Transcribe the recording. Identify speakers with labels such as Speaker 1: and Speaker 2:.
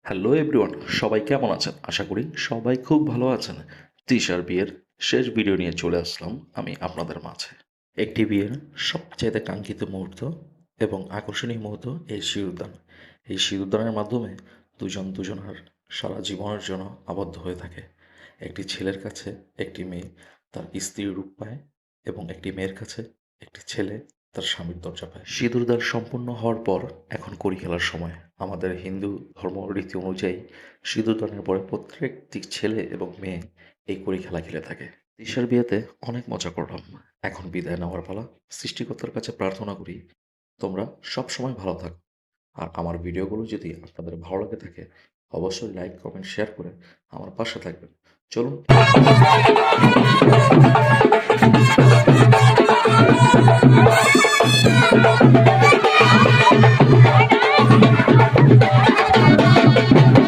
Speaker 1: Hello everyone, সবাই কেমন আছেন? আশা করি সবাই খুব ভালো আছেন। তৃষার বিয়ের শেষ ভিডিও নিয়ে চলে আসলাম আমি আপনাদের মাঝে। একটি বিয়ের সবচাইতে কাঙ্ক্ষিত মুহূর্ত এবং আকর্ষণীয় মুহূর্ত এই সিঁদুরদান। এই সিঁদুরদানের মাধ্যমে দুজন দুজনার সারা জীবনের জন্য আবদ্ধ হয়ে থাকে। একটি ছেলের কাছে একটি মেয়ে তার স্ত্রীর রূপ পায় এবং একটি মেয়ের কাছে একটি ছেলে তার স্বামীর দরজা পায়। সিঁদুরদান সম্পূর্ণ হওয়ার পর এখন কড়ি খেলার সময়। আমাদের হিন্দু ধর্ম রীতি অনুযায়ী সিঁদুরদানের পরে প্রত্যেকটি ছেলে এবং মেয়ে এই কড়ি খেলা খেলে থাকে। তৃষার বিয়েতে অনেক মজা করলাম। এখন বিদায় নেওয়ার পালা। সৃষ্টিকর্তার কাছে প্রার্থনা করি তোমরা সব সময় ভালো থাকো। আর আমার ভিডিওগুলো যদি আপনাদের ভালো লাগে থাকে অবশ্যই লাইক কমেন্ট শেয়ার করে আমার পাশে থাকবেন। চলুন।